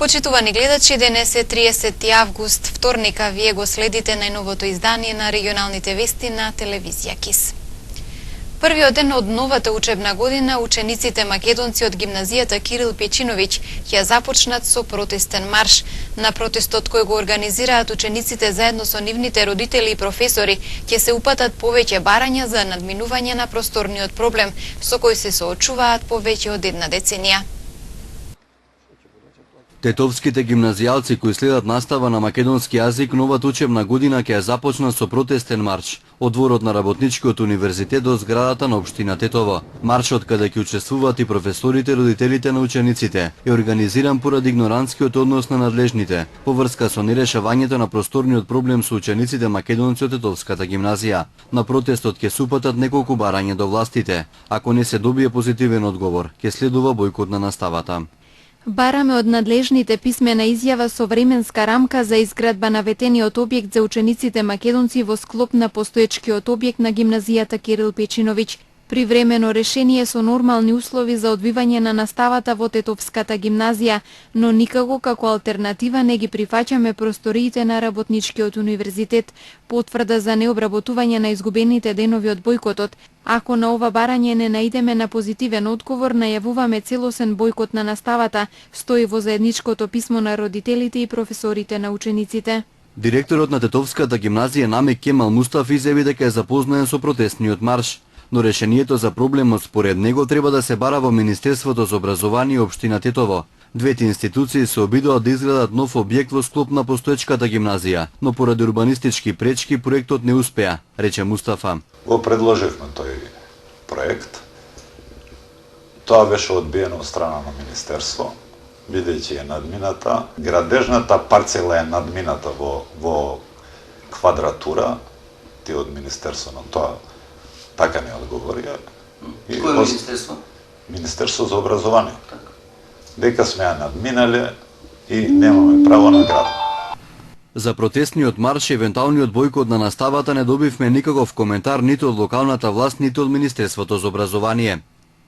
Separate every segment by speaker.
Speaker 1: Почитувани гледачи, денес е 30 август, вторника. Вие го следите најновото издание на регионалните вести на телевизија КИС. Првиот ден од новата учебна година, учениците македонци од гимназијата Кирил Печиновиќ ќе започнат со протестен марш. На протестот кој го организираат учениците заедно со нивните родители и професори, ќе се упатат повеќе барања за надминување на просторниот проблем со кој се соочуваат повеќе од една деценија.
Speaker 2: Тетовските гимназијалци кои следат настава на македонски јазик новата учебна година ќе започнат со протестен марш од дворот на Работничкиот универзитет до зградата на општина Тетово. Маршот каде ќе учествуваат и професорите, родителите на учениците е организиран поради игнорантскиот однос на надлежните по врска со нерешавањето на просторниот проблем со учениците македонци од Тетовската гимназија. На протестот ќе се упатат неколку барања до властите. Ако не се добие позитивен одговор, ќе следува бојкот на наставата.
Speaker 3: Бараме од надлежните писмена изјава со временска рамка за изградба на ветениот објект за учениците македонци во склоп на постоечкиот објект на гимназијата Кирил Печиновиќ. Привремено решение со нормални услови за одвивање на наставата во Тетовската гимназија, но никако како алтернатива не ги прифаќаме просториите на Работничкиот универзитет, потврда за необработување на изгубените денови од бојкотот. Ако на ова барање не наидеме на позитивен одговор, најавуваме целосен бојкот на наставата, стои во заедничкото писмо на родителите и професорите на учениците.
Speaker 2: Директорот на Тетовската гимназија Намик Кемал Мустаф изјави дека е запознаен со протестниот марш, но решението за проблемот според него треба да се бара во Министерството за образование и општина Тетово. Двете институции се обидоа да изградат нов објект во склоп на постоечката гимназија, но поради урбанистички пречки проектот не успеа, рече Мустафа.
Speaker 4: Го предложивме тој проект. Тоа беше одбиено од страна на Министерство, бидејќи е надмината. Градежната парцела е надмината во квадратура. Ти од Министерство на тоа така не одговорија.
Speaker 5: Кој Министерство?
Speaker 4: Министерство за образование. Дека сме ја надминале и немаме право на град.
Speaker 2: За протестниот марш и евентуалниот бојкот на наставата не добивме никаков коментар ниту од локалната власт, ниту од Министерството за образование.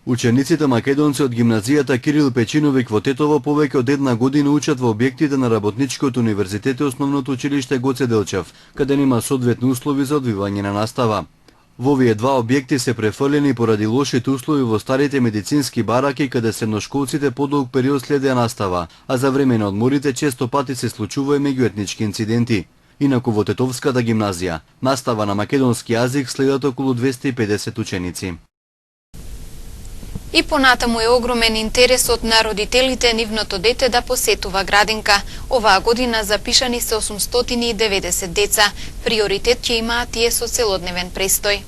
Speaker 2: Учениците македонци од гимназијата Кирил Печиновиќ во Тетово повеќе од една година учат во објектите на Работничкиот универзитет и основното училиште Гоце Делчев, каде нема соодветни услови за одвивање на настава. Во овие два објекти се префрлени поради лошите услови во старите медицински бараки, каде средношколците подолг период следеа настава, а за време на одморите често пати се случува и меѓуетнички инциденти. Инаку во Тетовската гимназија, настава на македонски јазик следат околу 250 ученици.
Speaker 1: И понатаму е огромен интересот на родителите нивното дете да посетува градинка. Оваа година запишани се 890 деца. Приоритет ќе имаат тие со целодневен престој.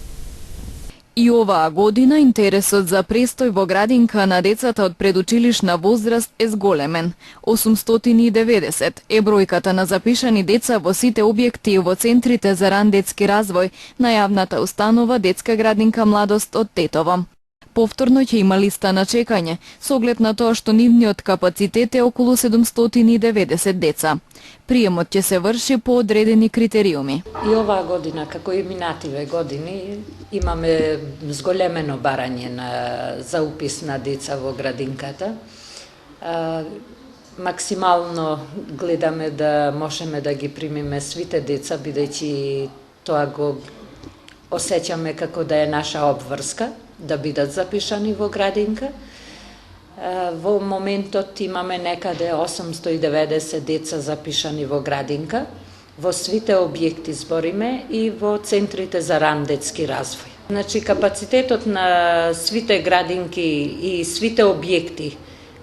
Speaker 3: И оваа година интересот за престој во градинка на децата од предучилишна возраст е зголемен. 890 е бројката на запишани деца во сите објекти и во центрите за ран детски развој на јавната установа Детска градинка Младост од Тетово. Повторно ќе има листа на чекање, со оглед на тоа што нивниот капацитет е околу 790 деца. Приемот ќе се врши по одредени критериуми.
Speaker 6: И оваа година, како и минативе години, имаме зголемено барање за упис на деца во градинката. Максимално гледаме да можеме да ги примиме свите деца, бидејќи тоа го осеќаме како да е наша обврска, да бидат запишани во градинка. Во моментот имаме некаде 890 деца запишани во градинка, во свите објекти збориме и во центрите за ран детски развој. Значи, капацитетот на свите градинки и свите објекти,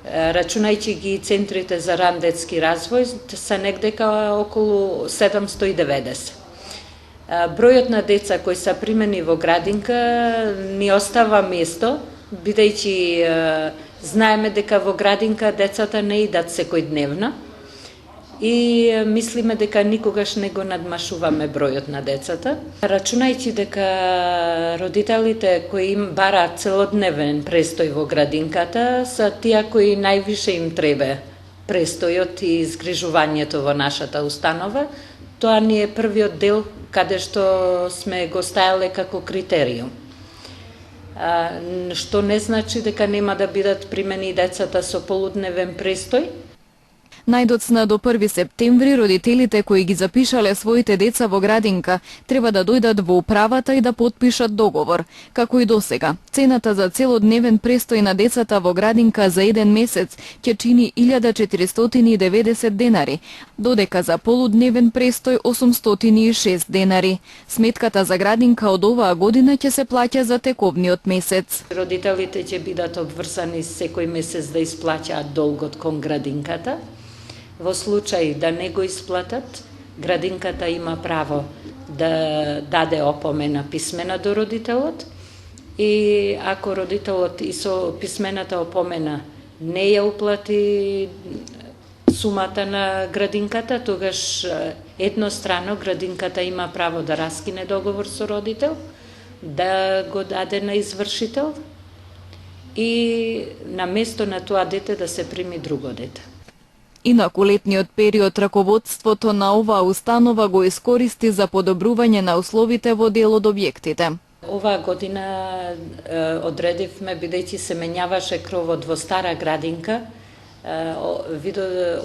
Speaker 6: рачунајќи ги центрите за ран детски развој, се негдека околу 790. Бројот на деца кои се примени во градинка ни остава место, бидејќи знаеме дека во градинка децата не идат секојдневно и мислиме дека никогаш не го надмашуваме бројот на децата. Рачунајќи дека родителите кои им бараат целодневен престој во градинката се тие кои највише им треба престојот и изгрижувањето во нашата установа, тоа ни е првиот дел каде што сме го ставиле како критериум. Што не значи дека нема да бидат примени децата со полудневен престој,
Speaker 3: Најдоцна до 1 септември родителите кои ги запишале своите деца во градинка треба да дојдат во управата и да потпишат договор. Како и досега, цената за целодневен престој на децата во градинка за еден месец ќе чини 1490 денари, додека за полудневен престој 806 денари. Сметката за градинка од оваа година ќе се плаќа за тековниот месец.
Speaker 6: Родителите ќе бидат обврзани секој месец да исплаќаат долгот кон градинката. Во случај да не го исплатат, градинката има право да даде опомена писмена до родителот и ако родителот и со писмената опомена не ја уплати сумата на градинката, тогаш еднострано градинката има право да раскине договор со родител, да го даде на извршител и на место на тоа дете да се прими друго дете.
Speaker 3: Инаку летниот период раководството на оваа установа го искористи за подобрување на условите во дел од објектите.
Speaker 6: Оваа година одредивме, бидејќи се менјаваше кровот во стара градинка,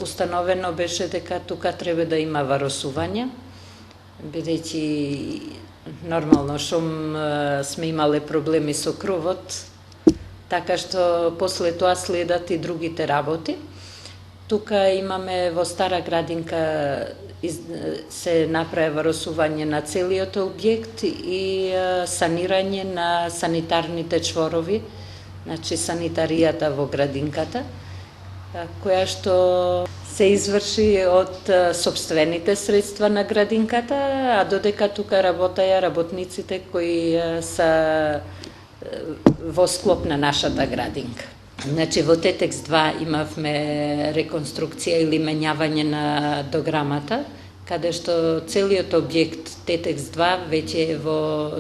Speaker 6: установено беше дека тука треба да има варосување, бидејќи нормално шум сме имале проблеми со кровот, така што после тоа следат и другите работи. Тука имаме во стара градинка се направи варосување на целиот објект и санирање на санитарните чворови, значи санитаријата во градинката, која што се изврши од сопствените средства на градинката, а додека тука работеја работниците кои се во склоп на нашата градинка. Значи во Тетекс 2 имавме реконструкција или менјавање на дограмата, каде што целиот објект Тетекс 2 веќе е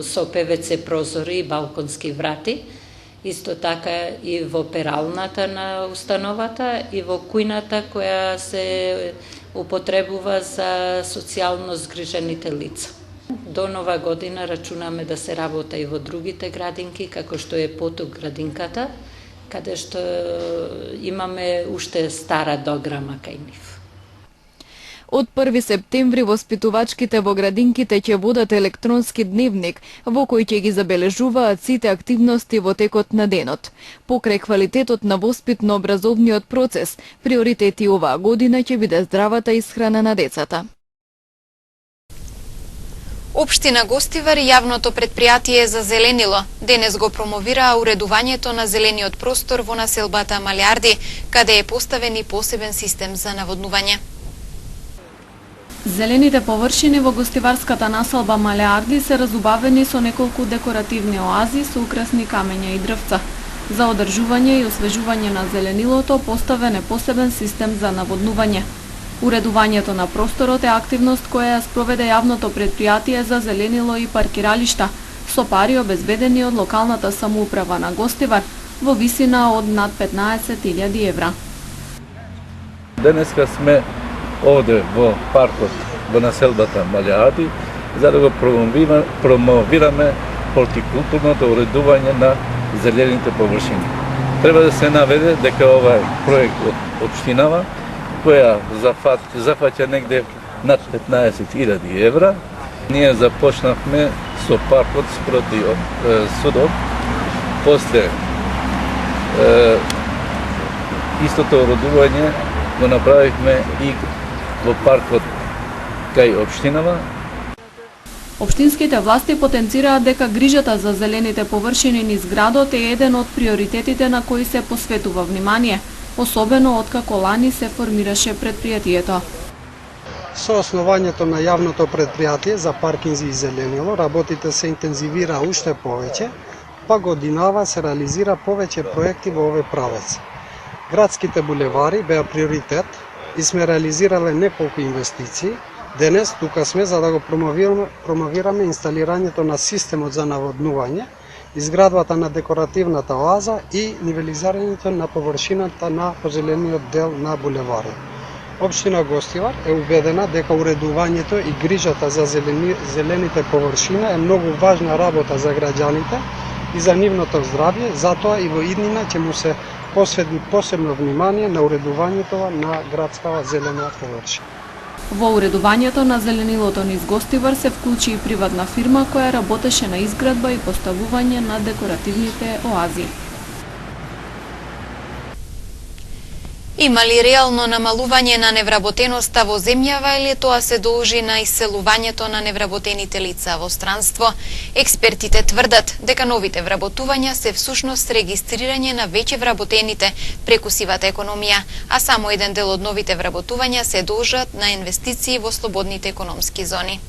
Speaker 6: со ПВЦ прозори и балконски врати, исто така и во пералната на установата и во кујната која се употребува за социјално згрижените лица. До нова година рачунаме да се работа и во другите градинки, како што е Поток градинката, каде што имаме уште стара дограма кај нив.
Speaker 3: Од 1 септември воспитувачките во градинките ќе водат електронски дневник, во кој ќе ги забележуваат сите активности во текот на денот. Покрај квалитетот на воспитно-образовниот процес, приоритети оваа година ќе биде здравата исхрана на децата.
Speaker 1: Општина Гостивар и јавното претпријатие за зеленило денес го промовираа уредувањето на зелениот простор во населбата Малјарди, каде е поставен и посебен систем за наводнување.
Speaker 7: Зелените површини во гостиварската населба Малјарди се разубавени со неколку декоративни оази со украсни камења и дрвца. За одржување и освежување на зеленилото поставен е посебен систем за наводнување. Уредувањето на просторот е активност која ја спроведе јавното претпријатие за зеленило и паркиралишта, со пари обезбедени од локалната самоуправа на Гостивар во висина од над 15.000 евра.
Speaker 8: Денеска сме овде во паркот во населбата Малјарди за да го промовираме хортикултурното уредување на зелените површини. Треба да се наведе дека овај проект од општинава која зафаќа негде над 15.000 евра. Ние започнавме со паркот спроти судот, после истото уредување го направивме и во паркот кај општинава.
Speaker 7: Општинските власти потенцираат дека грижата за зелените површини низ градот е еден од приоритетите на кои се посветува внимание, особено откако лани се формираше предпријатието.
Speaker 9: Со основањето на јавното предпријатие за паркинзи и зеленило, работите се интензивира уште повеќе, па годинава се реализира повеќе проекти во овој правец. Градските булевари беа приоритет и сме реализирале неколку инвестиции. Денес тука сме за да го промовираме инсталирањето на системот за наводнување, изградбата на декоративната оаза и нивелизирањето на површината на позелениот дел на булеварот. Општина Гостивар е убедена дека уредувањето и грижата за зелените површина е многу важна работа за граѓаните и за нивното здравје, затоа и во иднина ќе му се посвети посебно внимание на уредувањето на градскава зелена површина.
Speaker 7: Во уредувањето на зеленилото низ Гостивар се вклучи и приватна фирма која работеше на изградба и поставување на декоративните оази.
Speaker 1: Има ли реално намалување на невработеноста во земјава или тоа се должи на иселувањето на невработените лица во странство? Експертите тврдат дека новите вработувања се всушност регистрирање на веќе вработените преку сивата економија, а само еден дел од новите вработувања се должат на инвестиции во слободните економски зони.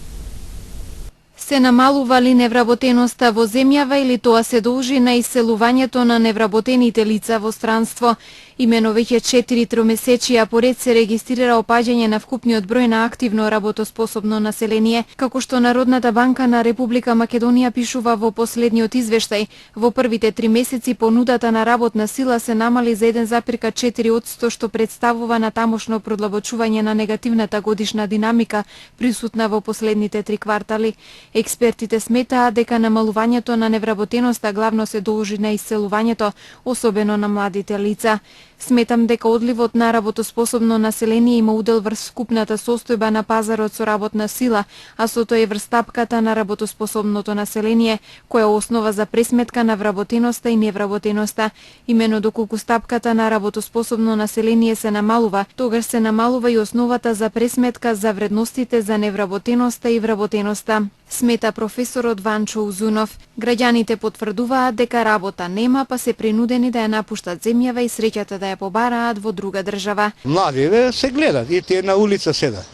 Speaker 3: Се намалува ли невработеноста во земјава или тоа се должи на иселувањето на невработените лица во странство? Имено веќе 4 тромесечија поред се регистрира опаѓање на вкупниот број на активно работоспособно население, како што Народната банка на Република Македонија пишува во последниот извештај. Во првите 3 месеци понудата на работна сила се намали за 1,4%, што представува на тамошно продлабочување на негативната годишна динамика присутна во последните 3 квартали. Експертите сметаат дека намалувањето на невработеноста главно се должи на иселувањето, особено на младите лица. Сметам дека одливот на работоспособно население има удел врз вкупната состојба на пазарот со работна сила, а со тоа и врз стапката на работоспособното население, која е основа за пресметка на вработеноста и невработеноста. Имено доколку стапката на работоспособно население се намалува, тогаш се намалува и основата за пресметка за вредностите за невработеноста и вработеноста. Смета професорот Ванчо Узунов. Граѓаните потврдуваат дека работа нема, па се принудени да ја напуштат земјава и среќата да ја побараат во друга држава.
Speaker 10: Младите се гледат и тие на улица седат.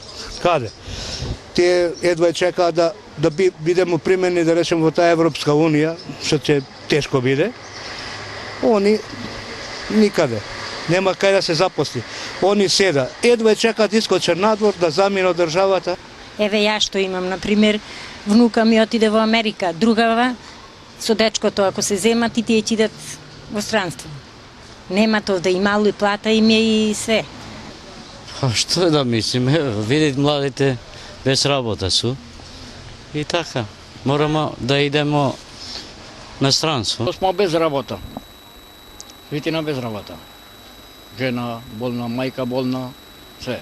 Speaker 10: Каде? Тие едва чекаат да бидеме примени, да речем, во таа Европска унија, што ќе тешко биде. Они никаде. Нема кај да се запосли. Они седа. Едва чекаат искочат надвор да заминат државата.
Speaker 11: Еве ја што имам, например, внука ми отиде во Америка, другава со дечкото, ако се земат и тие ќе идат во странство. Нема овде и мало и плата им е и све.
Speaker 12: Што е да мислиме, видите младите без работа су. И така, морамо да идемо на странство.
Speaker 13: Смо без работа. Витина без работа. Жена болна, мајка болна, све.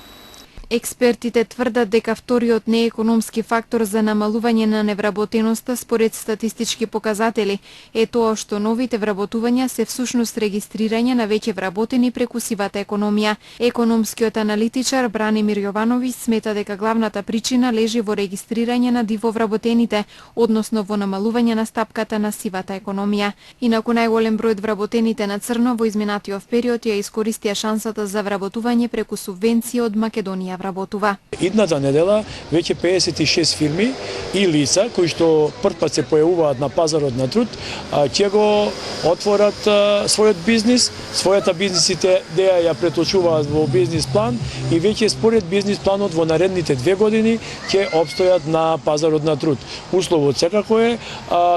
Speaker 3: Експертите тврдат дека вториот неекономски фактор за намалување на невработеноста според статистички показатели е тоа што новите вработувања се всушност регистрирање на веќе вработени преку сивата економија. Економскиот аналитичар Бранимир Јовановиќ смета дека главната причина лежи во регистрирање на дивовработените, односно во намалување на стапката на сивата економија. Инаку најголем број од вработените на црно во изминатиот период ја искористија шансата за вработување преку субвенции од Македонија вработува.
Speaker 14: Идната недела веќе 56 фирми и лица кои што прв пат се појавуваат на пазарот на труд ќе го отворат својот бизнис, својата бизнис идеја ја преточуваат во бизнис план и веќе според бизнис планот во наредните 2 години ќе опстојат на пазарот на труд. Условот секако е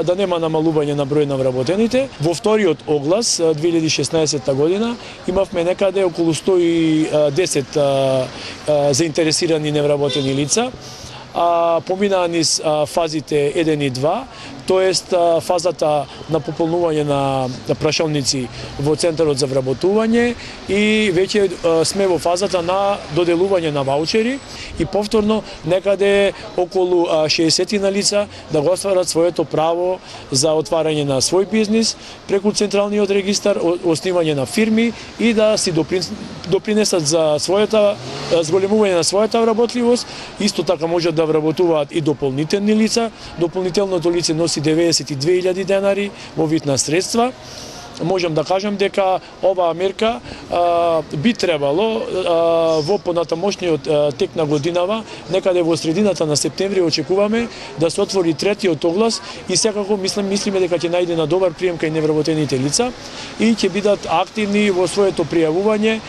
Speaker 14: да нема намалување на број на вработените. Во вториот оглас 2016 година имавме некаде околу 110 заинтересирани невработени лица, поминаа низ фазите 1 и 2, тоест фазата на пополнување на прашалници во Центарот за вработување и веќе сме во фазата на доделување на ваучери и повторно некаде околу 60 на лица да го остварат своето право за отварање на свој бизнис преку Централниот регистар, оснивање на фирми и да си допринесат за својата зголемување на својата вработливост. Исто така можат да вработуваат и дополнителни лица. Дополнителното лице носи 92.000 денари во вид на средства. Можам да кажам дека оваа мерка би требало во понатамошниот тек на годинава, некаде во средината на септември очекуваме да се отвори третиот оглас и секако мислиме дека ќе најде на добар прием кај невработените лица и ќе бидат активни во своето пријавување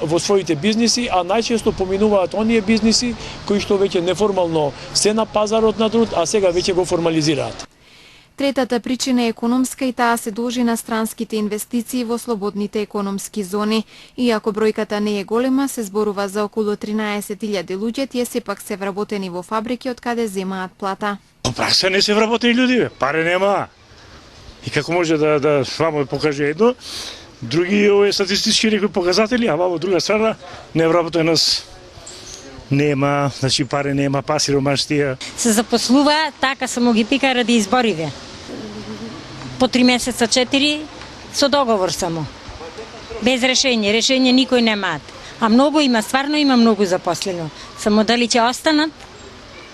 Speaker 14: во своите бизниси, а најчесто поминуваат оние бизниси кои што веќе неформално се на пазарот на труд, а сега веќе го формализираат.
Speaker 3: Третата причина е економска и таа се должи на странските инвестиции во слободните економски зони. Иако бројката не е голема, се зборува за околу 13.000 луѓе, тие сепак се вработени во фабрики од каде земаат плата.
Speaker 14: Во пракса не се вработени луѓе, пари нема. И како може да вамо покаже едно, други статистички некои показатели, а во друга страна невработеност нема, значи пари нема, па сиромаштија.
Speaker 11: Се запослува, така само ги пика ради избориве. По 3 месеца, 4, со договор само. Без решение, решение никој немаат. А многу има, стварно има многу запослено. Само дали ќе останат?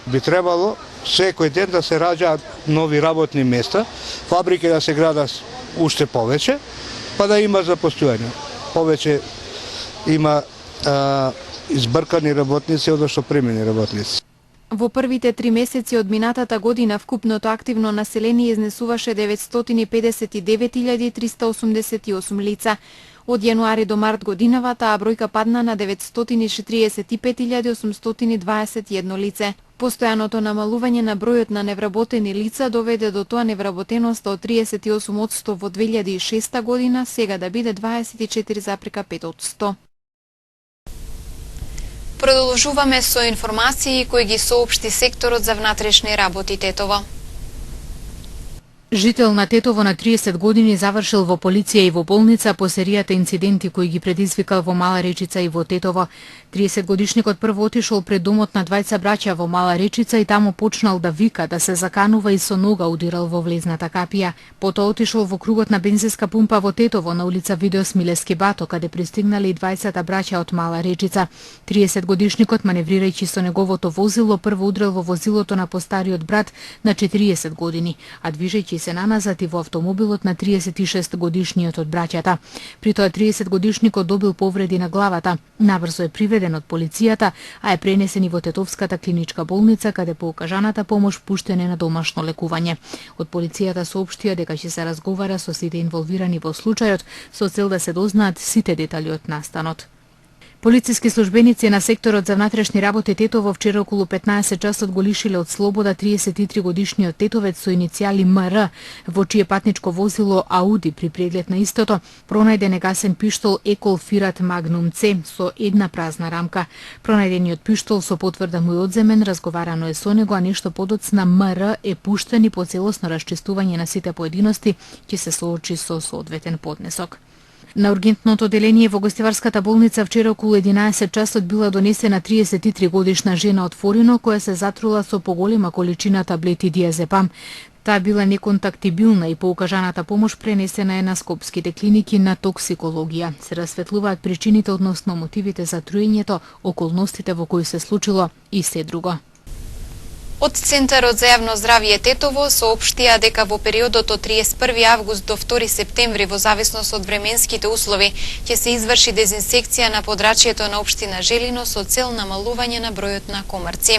Speaker 10: Би требало секој ден да се раѓаат нови работни места, фабрики да се градат уште повеќе, па да има запослување. Повеќе има избркани работници, одошто примени работници.
Speaker 3: Во првите 3 месеци од минатата година вкупното активно население изнесуваше 959.388 лица. Од јануари до март годинава таа бројка падна на 945.821 лице. Постојаното намалување на бројот на невработени лица доведе до тоа невработеноста од 38% во 2006 година сега да биде 24,5%.
Speaker 1: Продолжуваме со информации кои ги соопшти секторот за внатрешни работи Тетово.
Speaker 15: Жител на Тетово на 30 години завршил во полиција и во болница по серијата инциденти кои ги предизвикал во Мала Речица и во Тетово. 30-годишникот прво отишол пред домот на двајца браќа во Мала Речица и таму почнал да вика, да се заканува и со нога удирал во влезната капија. Потоа отишол во кругот на бензинска пумпа во Тетово на улица Видеос Милески Бато, каде пристигнали и двајцата браќа од Мала Речица. 30-годишникот, маневрирајќи со неговото возило, прво удрил во возилото на постариот брат на 40 години, а движејќи се наназад и во автомобилот на 36-годишниот од браќата. При тоа 30-годишникот добил повреди на главата. Набрзо е приведен од полицијата, а е пренесен и во Тетовската клиничка болница, каде по укажаната помош пуштен е на домашно лекување. Од полицијата соопштија дека ќе се разговара со сите инволвирани во случајот со цел да се дознаат сите детали од настанот. Полициски службеници на секторот за внатрешни работи Тетово вчера околу 15 часот го лишиле од слобода 33-годишниот тетовец со иницијали МР, во чие патничко возило Ауди при преглед на истото пронајден негасен пиштол Екол Фират Магнум С со една празна рамка. Пронајдениот пиштол со потврда му е одземен, разговарано е со него, а нешто подоцна МР е пуштен и по целосно расчистување на сите поединости ќе се соочи со соодветен поднесок. На ургентното оделение во гостиварската болница вчера околу 11 часот била донесена 33-годишна жена од Форино која се затрула со поголема количина таблети диазепам. Таа била неконтактибилна и по укажаната помош пренесена е на скопските клиники на токсикологија. Се расветлуваат причините односно мотивите за труењето, околностите во кои се случило и се друго.
Speaker 1: Од Центарот за јавно здравје Тетово соопштија дека во периодот од 31 август до 2 септември во зависност од временските услови ќе се изврши дезинсекција на подрачјето на општина Желино со цел намалување на бројот на комарци.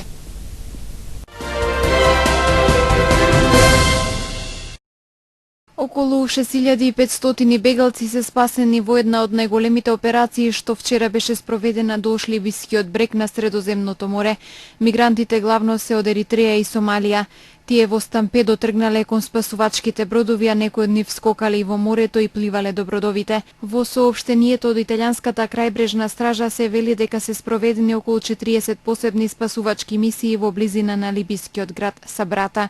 Speaker 3: Околу 6500 бегалци се спасени во една од најголемите операции што вчера беше спроведена до Шлибискиот брег на Средоземното море. Мигрантите главно се од Еритреја и Сомалија. Тие во стампедо тргнале кон спасувачките бродови, а некои од нив скокале и во морето и пливале до бродовите. Во соопштението од италијанската крајбрежна стража се вели дека се спроведени околу 40 посебни спасувачки мисии во близина на либискиот град Сабрата.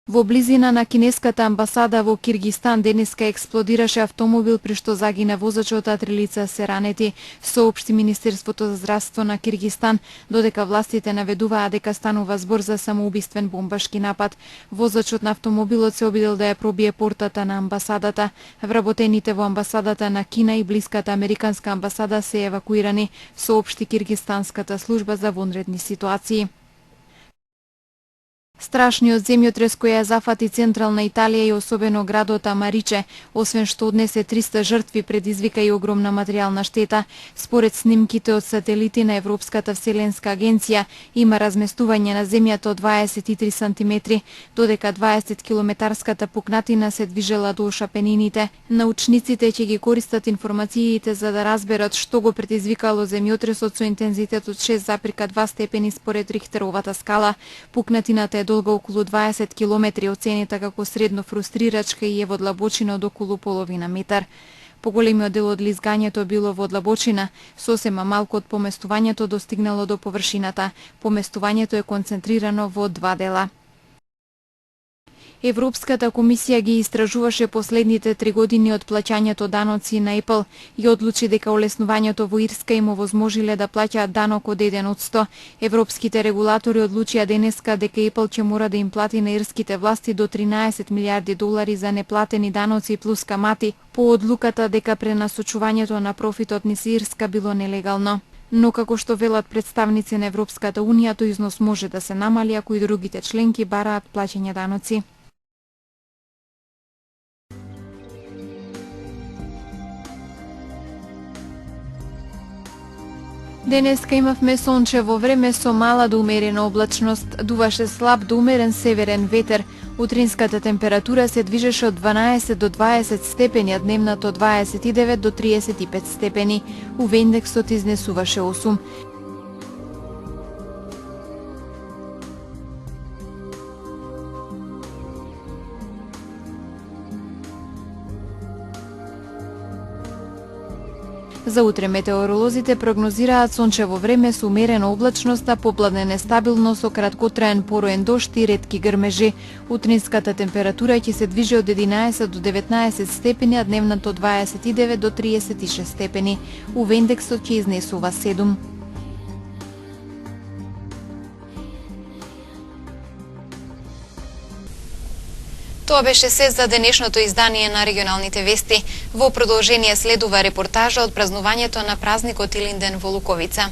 Speaker 3: Во близина на кинеската амбасада во Киргистан денеска експлодираше автомобил при што загина возачот, а 3 лица се ранети, соопшти Министерството за здравство на Киргистан, додека властите наведуваа дека станува збор за самоубиствен бомбашки напад. Возачот на автомобилот се обидел да ја пробие портата на амбасадата. Вработените во амбасадата на Кина и блиската американска амбасада се евакуирани, соопшти Киргистанската служба за вонредни ситуации. Страшниот земјотрес кој ја зафати централна Италија и особено градот Амариче, освен што однесе 300 жртви, предизвика и огромна материјална штета. Според снимките од сателити на Европската вселенска агенција, има разместување на земјата од 23 сантиметри, додека 20 километарската пукнатина се движела до шапенините. Научниците ќе ги користат информациите за да разберат што го предизвикало земјотресот со интензитет од 6,2 степени според Рихтеровата скала. Пукнатината е долга околу 20 километри, оценета како средно фрустрирачка и е во длабочина од околу половина метар. Поголемиот дел од лизгањето било во длабочина, сосема малку од поместувањето достигнало до површината. Поместувањето е концентрирано во 2 дела. Европската комисија ги истражуваше последните 3 години од плаќањето даноци на Apple и одлучи дека олеснувањето во Ирска им овозможиле да плаќаат данок од 1%. Европските регулатори одлучија денеска дека Apple ќе мора да им плати на ирските власти до 13 милиарди долари за неплатени даноци плюс камати по одлуката дека пренасочувањето на профитот низ Ирска било нелегално. Но како што велат представници на Европската Унија, тој износ може да се намали ако и другите членки бараат плаќање даноци. Денеска имавме сончево време со мала до умерена облачност, дуваше слаб до умерен северен ветер. Утринската температура се движеше од 12 до 20 степени, а дневната од 29 до 35 степени. УВ индексот изнесуваше 8. За утре метеоролозите прогнозираат сончево време со умерена облачност, а попладне нестабилно со краткотраен пороен дожд и ретки грмежи. Утринската температура ќе се движи од 11 до 19 степени, а дневната од 29 до 36 степени. УВ индексот ќе изнесува 7.
Speaker 1: Тоа беше се за денешното издание на регионалните вести. Во продолжение следува репортажа од празнувањето на празникот Илинден во Луковица.